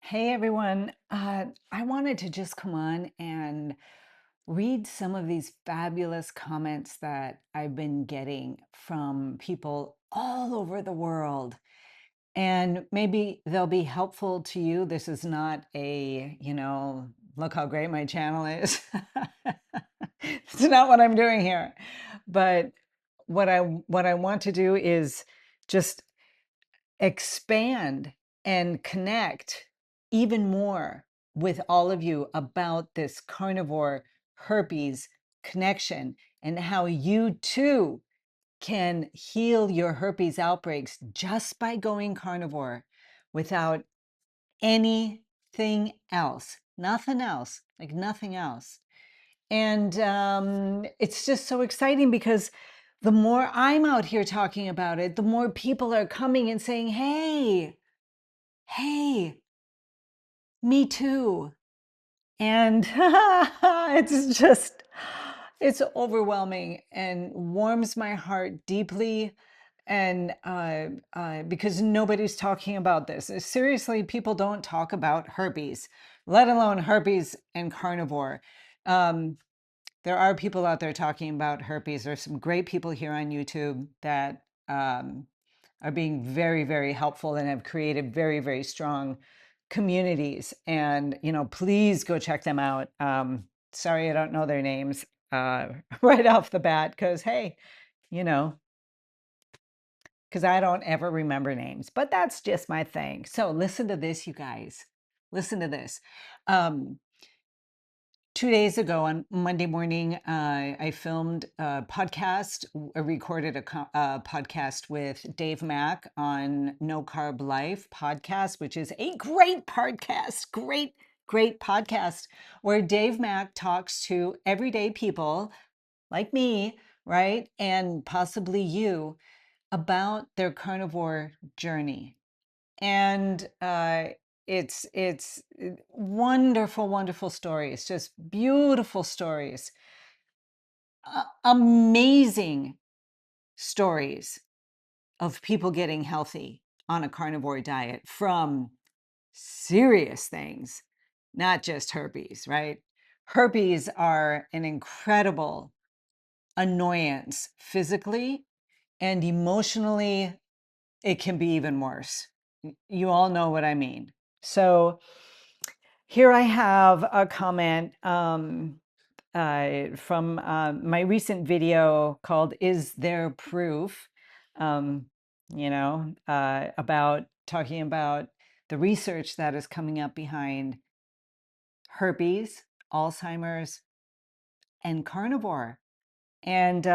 Hey everyone, I wanted to just come on and read some of these fabulous comments that I've been getting from people all over the world. And maybe they'll be helpful to you. This is not a, look how great my channel is. It's not what I'm doing here. But what I want to do is just expand and connect even more with all of you about this carnivore herpes connection and how you too can heal your herpes outbreaks just by going carnivore without anything else, nothing else, like nothing else. And it's just so exciting because the more I'm out here talking about it, the more people are coming and saying, hey, me too. And it's overwhelming and warms my heart deeply. And because nobody's talking about this. Seriously, people don't talk about herpes, let alone herpes and carnivore. There are people out there talking about herpes. There's some great people here on YouTube that are being very, very helpful and have created very, very strong communities. And, please go check them out. Sorry, I don't know their names right off the bat because, hey, because I don't ever remember names, but that's just my thing. So listen to this, you guys. Listen to this. 2 days ago on Monday morning, I filmed a podcast, recorded a podcast with Dave Mack on No Carb Life podcast, which is a great podcast, great podcast, where Dave Mack talks to everyday people like me, right? And possibly you about their carnivore journey. And it's wonderful stories, just beautiful stories, amazing stories of people getting healthy on a carnivore diet from serious things, not just herpes, right? Herpes are an incredible annoyance physically, and emotionally it can be even worse. You all know what I mean. So here I have a comment from my recent video called "Is There Proof?" About talking about the research that is coming up behind herpes, Alzheimer's, and carnivore. And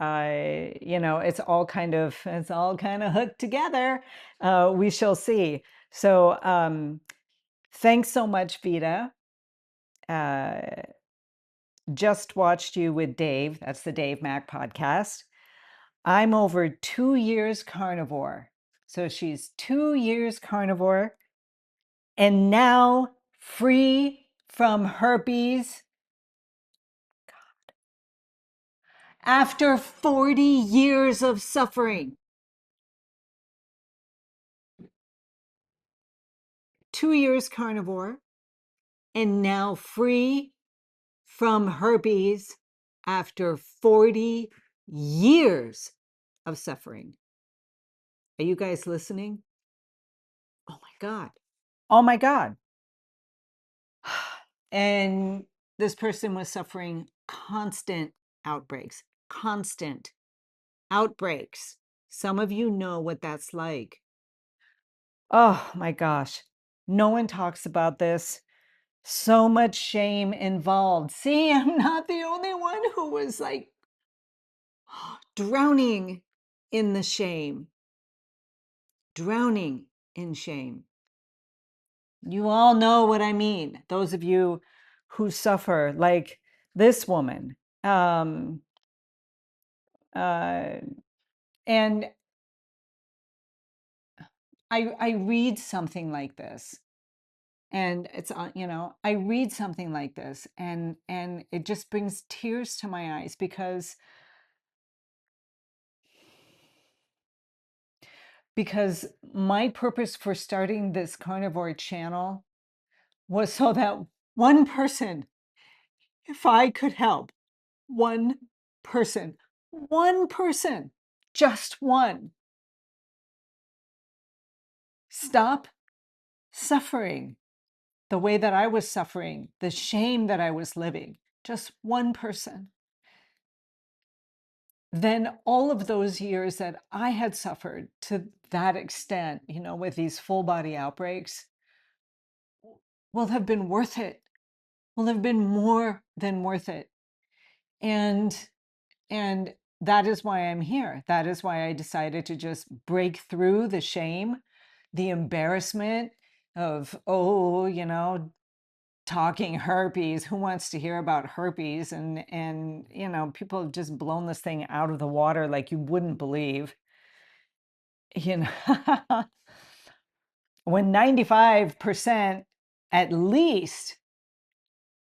it's all kind of hooked together. We shall see. So thanks so much, Vita. Just watched you with Dave. That's the Dave Mack podcast. I'm over 2 years carnivore. So she's 2 years carnivore and now free from herpes after 40 years of suffering. 2 years carnivore and now free from herpes after 40 years of suffering. Are you guys listening? Oh my God. Oh my God. And this person was suffering constant outbreaks, constant outbreaks. Some of you know what that's like. Oh my gosh. No one talks about this. So much shame involved. See, I'm not the only one who was like drowning in the shame, drowning in shame. You all know what I mean. Those of you who suffer, like this woman. And I read something like this, and it's I read something like this, and it just brings tears to my eyes because my purpose for starting this carnivore channel was so that one person, if I could help one person, just one, stop suffering the way that I was suffering, the shame that I was living, just one person, then all of those years that I had suffered to that extent, with these full body outbreaks, will have been worth it, will have been more than worth it. And and that is why I'm here. That is why I decided to just break through the shame, the embarrassment of, talking herpes. Who wants to hear about herpes? And people have just blown this thing out of the water like you wouldn't believe. You know, when 95% at least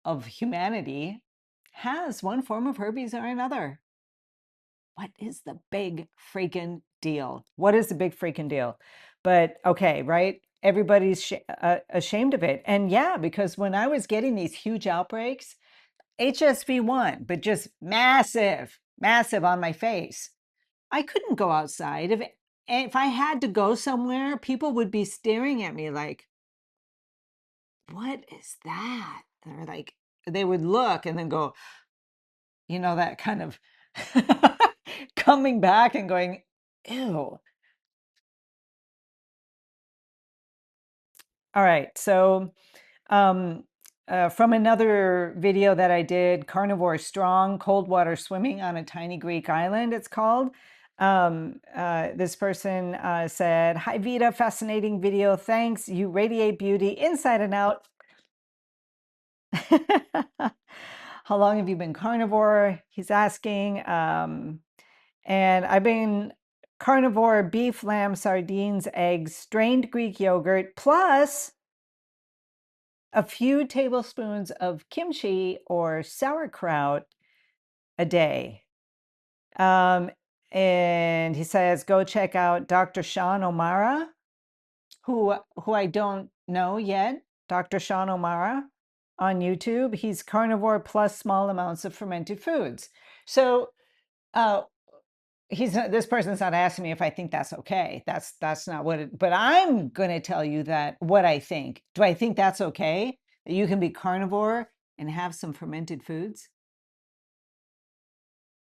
of humanity has one form of herpes or another. What is the big freaking deal? What is the big freaking deal? But okay, right? Everybody's ashamed of it. And yeah, because when I was getting these huge outbreaks, HSV1, but just massive, massive on my face, I couldn't go outside. If I had to go somewhere, people would be staring at me like, what is that? Or like, they would look and then go, that kind of coming back and going, ew. All right. So from another video that I did, Carnivore Strong, Cold Water Swimming on a Tiny Greek Island, it's called. This person said, "Hi, Vita, fascinating video. Thanks. You radiate beauty inside and out." How long have you been carnivore? He's asking. And I've been carnivore: beef, lamb, sardines, eggs, strained Greek yogurt, plus a few tablespoons of kimchi or sauerkraut a day. And he says, go check out Dr. Sean O'Mara, who I don't know yet, Dr. Sean O'Mara on YouTube. He's carnivore plus small amounts of fermented foods. So this person's not asking me if I think that's okay. That's not what it, but I'm going to tell you that what I think. Do I think that's okay? That you can be carnivore and have some fermented foods?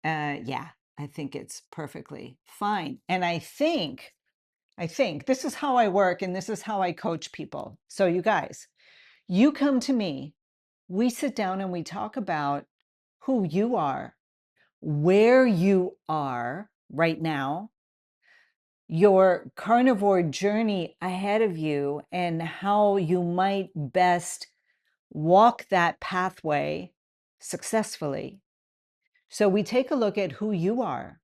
Yeah, I think it's perfectly fine. And I think this is how I work and this is how I coach people. So you guys, you come to me, we sit down and we talk about who you are, where you are right now, your carnivore journey ahead of you, and how you might best walk that pathway successfully. So we take a look at who you are.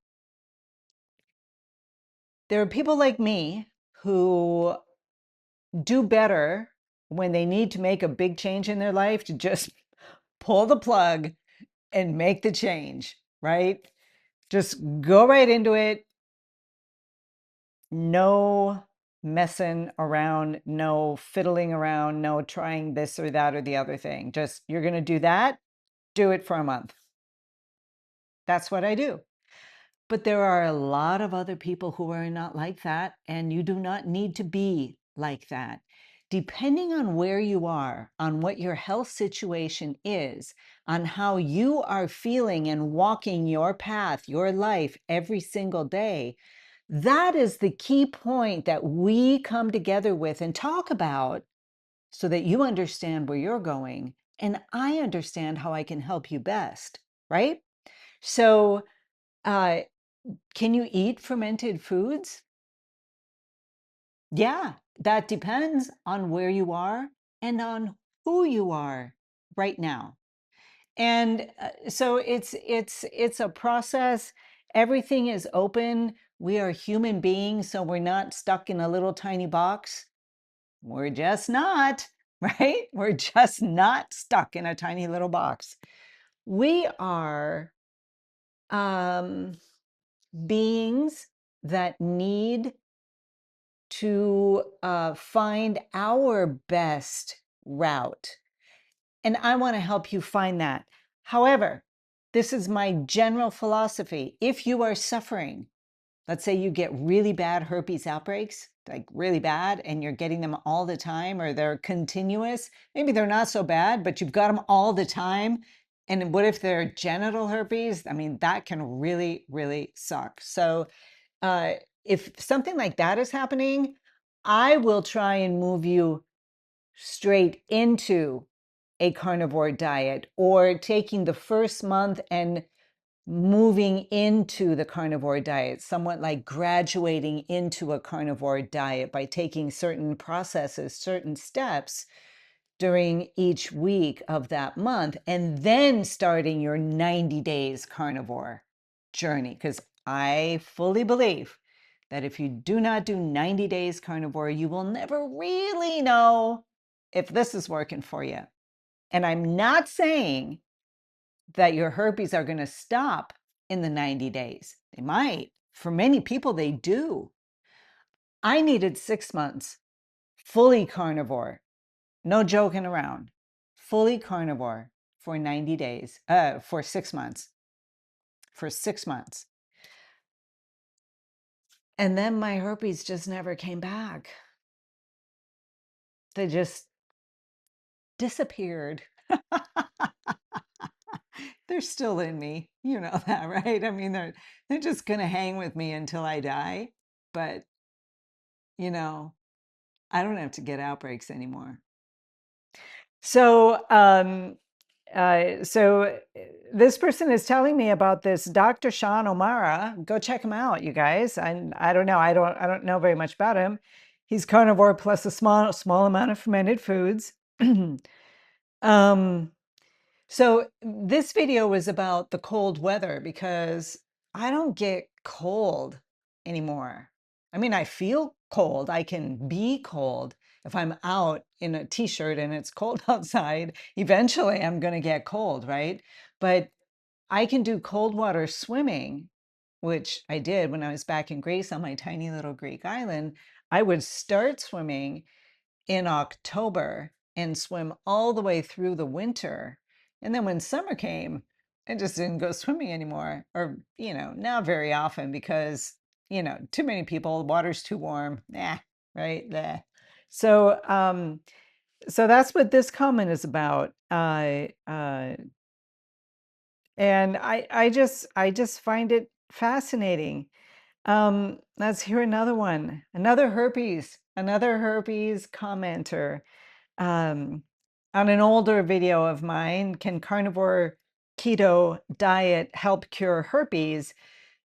There are people like me who do better when they need to make a big change in their life to just pull the plug and make the change, right? Just go right into it. No messing around, no fiddling around, no trying this or that or the other thing. Just, you're going to do that, do it for a month. That's what I do. But there are a lot of other people who are not like that, and you do not need to be like that. Depending on where you are, on what your health situation is, on how you are feeling and walking your path, your life every single day, that is the key point that we come together with and talk about so that you understand where you're going and I understand how I can help you best, right? So, can you eat fermented foods? Yeah, that depends on where you are and on who you are right now. And so it's a process. Everything is open. We are human beings, so we're not stuck in a little tiny box. We're just not, right? We're just not stuck in a tiny little box. We are beings that need to find our best route. And I want to help you find that. However, this is my general philosophy. If you are suffering, let's say you get really bad herpes outbreaks, like really bad, and you're getting them all the time, or they're continuous. Maybe they're not so bad, but you've got them all the time. And what if they're genital herpes? I mean, that can really, really suck. So if something like that is happening, I will try and move you straight into a carnivore diet, or taking the first month and moving into the carnivore diet, somewhat like graduating into a carnivore diet by taking certain processes, certain steps during each week of that month, and then starting your 90 days carnivore journey. Because I fully believe that if you do not do 90 days carnivore, you will never really know if this is working for you. And I'm not saying that your herpes are going to stop in the 90 days. They might. For many people, they do. I needed 6 months fully carnivore, no joking around, fully carnivore for 90 days, for 6 months, for 6 months. And then my herpes just never came back. They just disappeared. They're still in me. You know that, right? I mean, they're just going to hang with me until I die. But, you know, I don't have to get outbreaks anymore. So, this person is telling me about this Dr. Sean O'Mara. Go check him out, you guys. I don't know. I don't know very much about him. He's carnivore plus a small amount of fermented foods. So this video was about the cold weather, because I don't get cold anymore. I mean, I feel cold. I can be cold. If I'm out in a t-shirt and it's cold outside, eventually I'm going to get cold, right? But I can do cold water swimming, which I did when I was back in Greece on my tiny little Greek island. I would start swimming in October and swim all the way through the winter. And then when summer came, I just didn't go swimming anymore, or, not very often, because, too many people, water's too warm. Right? Bleh. So that's what this comment is about. And I just find it fascinating. Let's hear another one. Another herpes commenter. On an older video of mine, can carnivore keto diet help cure herpes?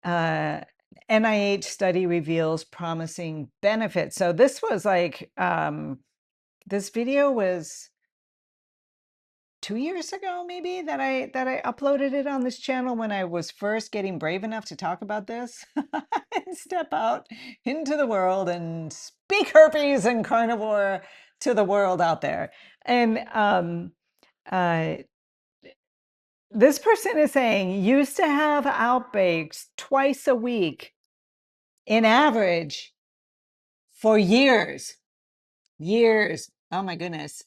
NIH study reveals promising benefits. So this was like, this video was 2 years ago, maybe, that I uploaded it on this channel, when I was first getting brave enough to talk about this and step out into the world and speak herpes and carnivore to the world out there. And this person is saying, used to have outbreaks twice a week in average for years. Oh my goodness.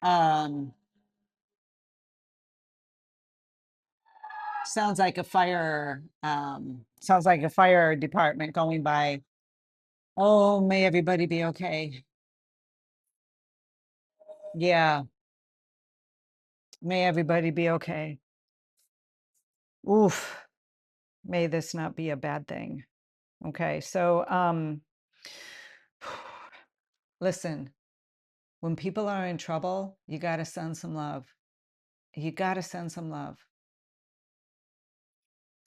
Sounds like a fire department going by. Oh, may everybody be okay. Yeah, may everybody be okay. Oof, may this not be a bad thing. Okay, so listen, when people are in trouble, you got to send some love. You got to send some love.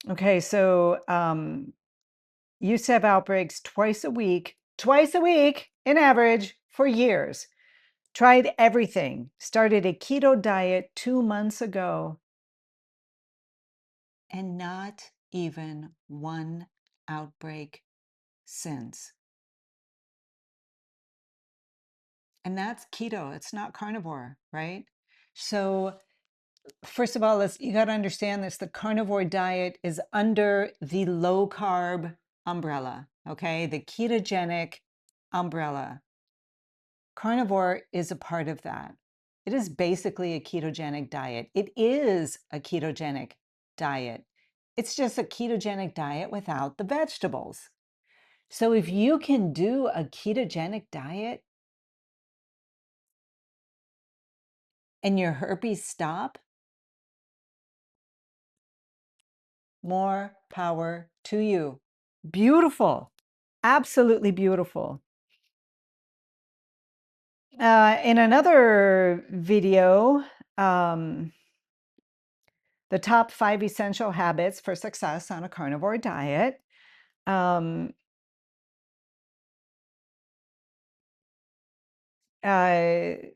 Okay, so used to have outbreaks twice a week in average for years. Tried everything. Started a keto diet 2 months ago. And not even one outbreak since. And that's keto. It's not carnivore, right? So first of all, you got to understand this. The carnivore diet is under the low carb umbrella. okay? The ketogenic umbrella. Carnivore is a part of that. It is basically a ketogenic diet. It is a ketogenic diet. It's just a ketogenic diet without the vegetables. So if you can do a ketogenic diet and your herpes stop, more power to you. Beautiful. Absolutely beautiful. In another video, the top 5 essential habits for success on a carnivore diet.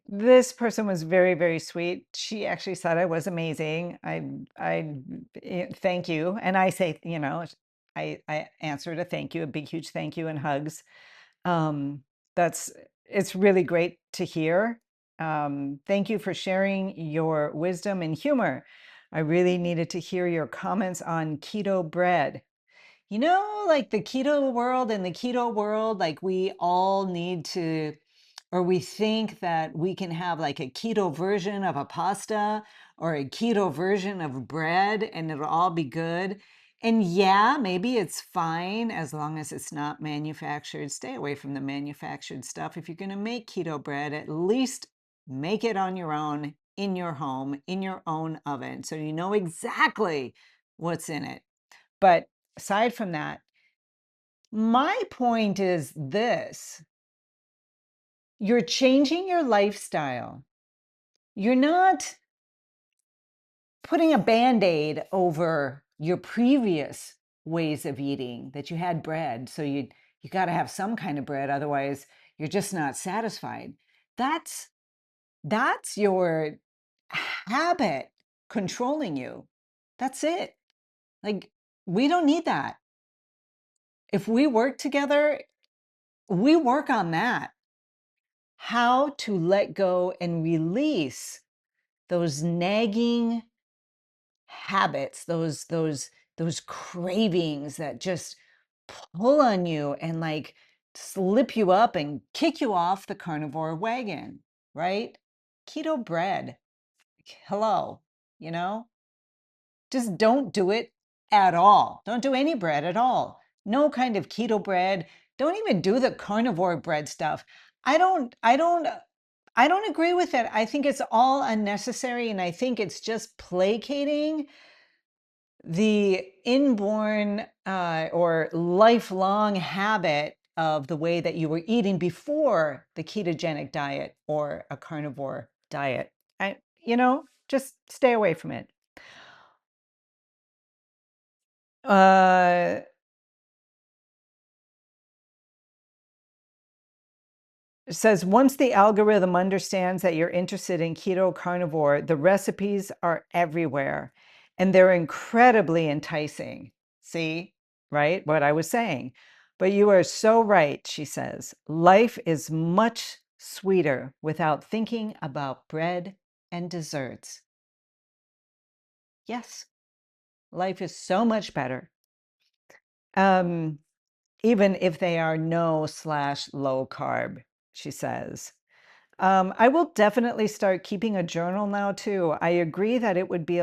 This person was very, very sweet. She actually said I was amazing. Thank you. And I say, you know, I answered a thank you, a big, huge thank you and hugs. It's really great to hear. Thank you for sharing your wisdom and humor. I really needed to hear your comments on keto bread. You know, like the keto world and the keto world, like we all need to, or we think that we can have like a keto version of a pasta or a keto version of bread and it'll all be good. And yeah, maybe it's fine as long as it's not manufactured. Stay away from the manufactured stuff. If you're going to make keto bread, at least make it on your own, in your home, in your own oven, so you know exactly what's in it. But aside from that, my point is this: you're changing your lifestyle. You're not putting a Band-Aid over your previous ways of eating, that you had bread, so you got to have some kind of bread, otherwise you're just not satisfied. That's your habit controlling you. That's it. Like, we don't need that. If we work together, we work on that. How to let go and release those nagging habits, those cravings that just pull on you and like slip you up and kick you off the carnivore wagon, right? Keto bread. Hello, you know? Just don't do it at all. Don't do any bread at all. No kind of keto bread. Don't even do the carnivore bread stuff. I don't agree with it. I think it's all unnecessary, and I think it's just placating the inborn or lifelong habit of the way that you were eating before the ketogenic diet or a carnivore diet. Just stay away from it. It says, once the algorithm understands that you're interested in keto carnivore, the recipes are everywhere and they're incredibly enticing. See, right? What I was saying. But you are so right, she says. Life is much sweeter without thinking about bread and desserts. Yes, life is so much better. Even if they are no/low carb, she says. I will definitely start keeping a journal now too. I agree that it would be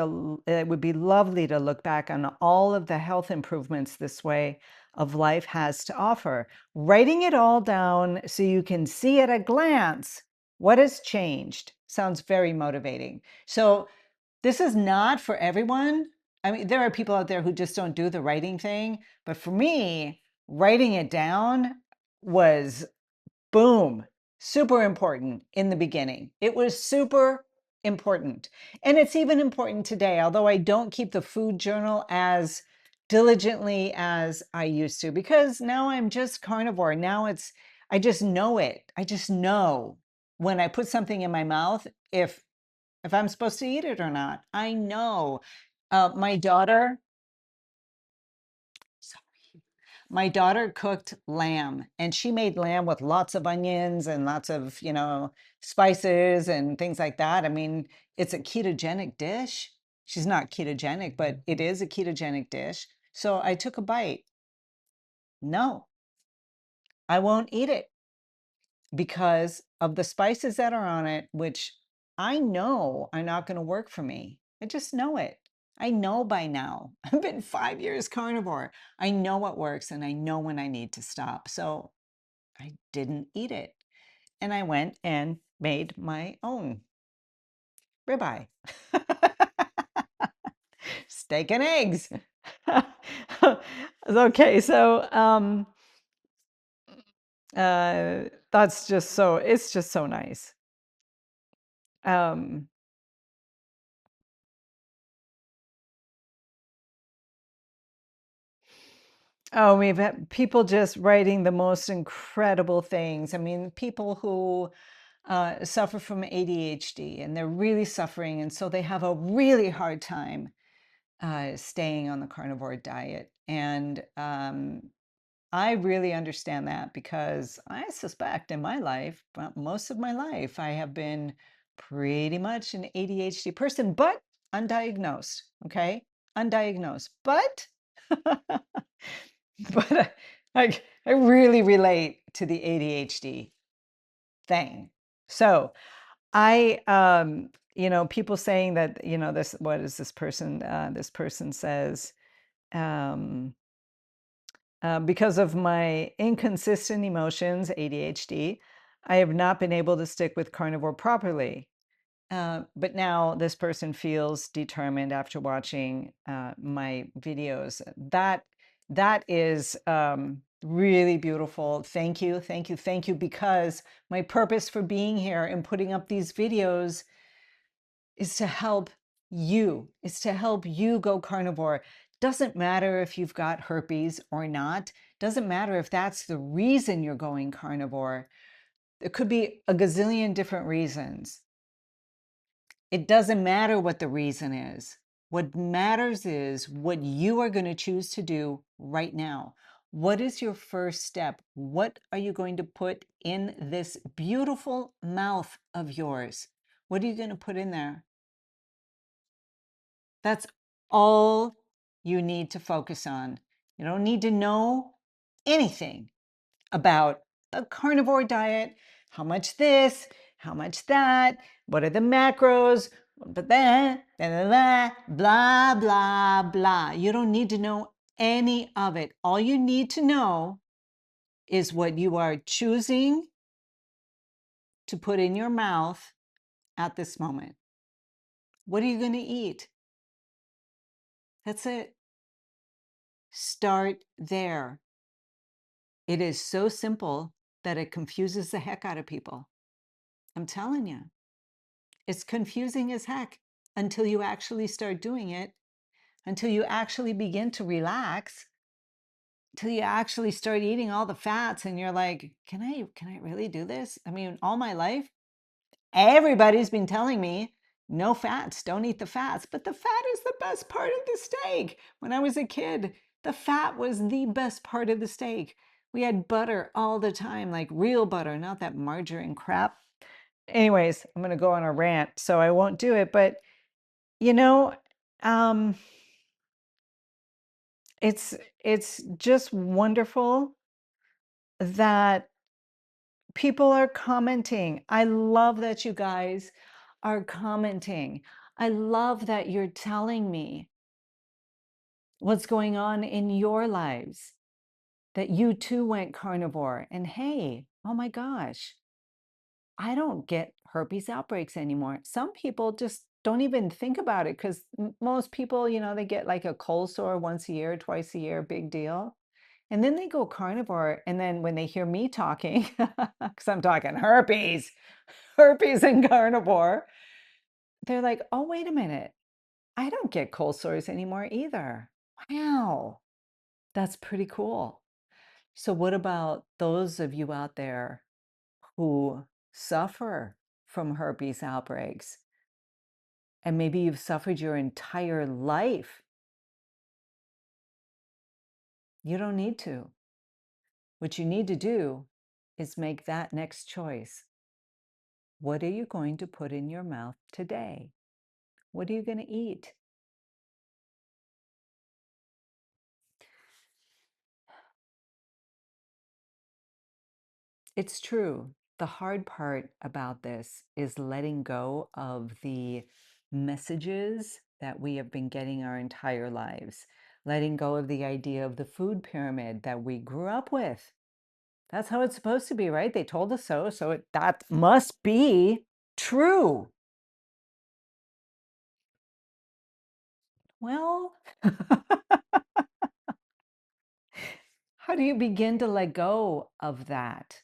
lovely to look back on all of the health improvements this way of life has to offer. Writing it all down so you can see at a glance what has changed sounds very motivating. So this is not for everyone. I mean, there are people out there who just don't do the writing thing, but for me, writing it down was boom, super important in the beginning. It was super important. And it's even important today, although I don't keep the food journal as diligently as I used to, because now I'm just carnivore. Now I just know it. I just know when I put something in my mouth, if I'm supposed to eat it or not. I know. My daughter, my daughter cooked lamb, and she made lamb with lots of onions and lots of, spices and things like that. I mean, it's a ketogenic dish. She's not ketogenic, but it is a ketogenic dish. So I took a bite. No, I won't eat it because of the spices that are on it, which I know are not going to work for me. I just know it. I know by now. I've been 5 years carnivore. I know what works and I know when I need to stop. So I didn't eat it. And I went and made my own ribeye. Steak and eggs. Okay, so that's just so, it's just so nice. Um, oh, we've had people just writing the most incredible things. I mean, people who suffer from ADHD and they're really suffering, and so they have a really hard time staying on the carnivore diet. And I really understand that because I suspect in my life, well, most of my life, I have been pretty much an ADHD person, but undiagnosed. Okay, undiagnosed, but but I really relate to the ADHD thing. So I people saying that, this, what is this person? This person says, because of my inconsistent emotions, ADHD, I have not been able to stick with carnivore properly. But now this person feels determined after watching my videos. That is really beautiful. Thank you, thank you, thank you, because my purpose for being here and putting up these videos is to help you, is to help you go carnivore. Doesn't matter if you've got herpes or not. Doesn't matter if that's the reason you're going carnivore. There could be a gazillion different reasons. It doesn't matter what the reason is. What matters is what you are going to choose to do right now. What is your first step? What are you going to put in this beautiful mouth of yours? What are you going to put in there? That's all you need to focus on. You don't need to know anything about a carnivore diet, how much this, how much that, what are the macros, but then, blah, blah, blah. You don't need to know any of it. All you need to know is what you are choosing to put in your mouth at this moment. What are you going to eat? That's it. Start there. It is so simple that it confuses the heck out of people. I'm telling you, it's confusing as heck until you actually start doing it, until you actually begin to relax, until you actually start eating all the fats and you're like, can I really do this? I mean, all my life, everybody's been telling me no fats, don't eat the fats, but the fat is the best part of the steak. When I was a kid, the fat was the best part of the steak. We had butter all the time, like real butter, not that margarine crap. Anyways, I'm going to go on a rant, so I won't do it. But, you know, um, it's just wonderful that people are commenting. I love that you guys are commenting. I love that you're telling me what's going on in your lives, that you too went carnivore. And hey, oh my gosh, I don't get herpes outbreaks anymore. Some people just don't even think about it because most people, they get like a cold sore once a year, twice a year, big deal. And then they go carnivore. And then when they hear me talking, because I'm talking herpes, herpes and carnivore, they're like, oh, wait a minute. I don't get cold sores anymore either. Wow, that's pretty cool. So, what about those of you out there who suffer from herpes outbreaks? And maybe you've suffered your entire life. You don't need to. What you need to do is make that next choice. What are you going to put in your mouth today? What are you going to eat? It's true. The hard part about this is letting go of the messages that we have been getting our entire lives, letting go of the idea of the food pyramid that we grew up with. That's how it's supposed to be, right? They told us so, so that must be true. Well, how do you begin to let go of that?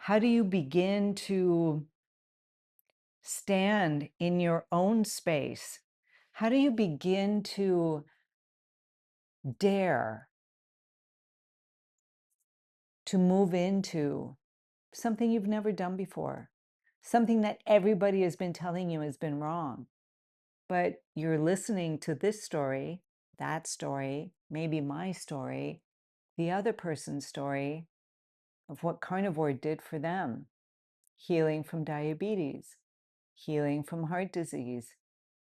How do you begin to stand in your own space? How do you begin to dare to move into something you've never done before, something that everybody has been telling you has been wrong? But you're listening to this story, that story, maybe my story, the other person's story of what carnivore did for them. Healing from diabetes, healing from heart disease,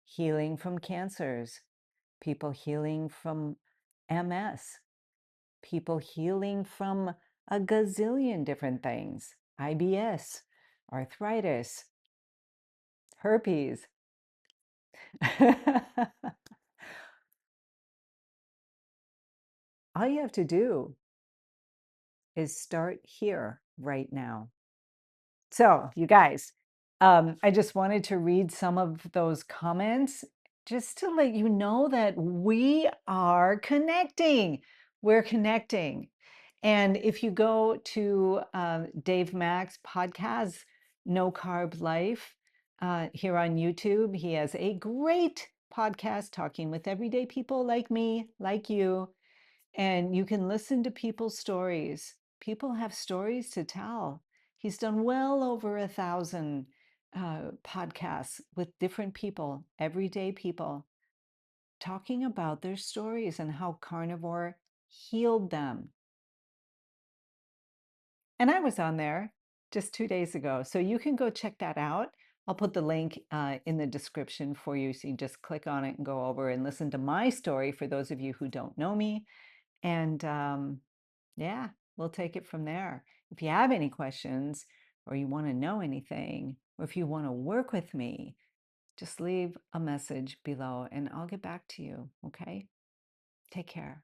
healing from cancers, people healing from MS, people healing from a gazillion different things, IBS, arthritis, herpes. All you have to do is start here right now. So, you guys, I just wanted to read some of those comments just to let you know that we are connecting. We're connecting. And if you go to Dave Mack's podcast, No Carb Life, here on YouTube, he has a great podcast talking with everyday people like me, like you. And you can listen to people's stories. People have stories to tell. He's done well over 1,000 podcasts with different people, everyday people, talking about their stories and how carnivore healed them. And I was on there just 2 days ago. So you can go check that out. I'll put the link in the description for you. So you just click on it and go over and listen to my story for those of you who don't know me. And yeah, we'll take it from there. If you have any questions or you want to know anything, or if you want to work with me, just leave a message below and I'll get back to you. Okay? Take care.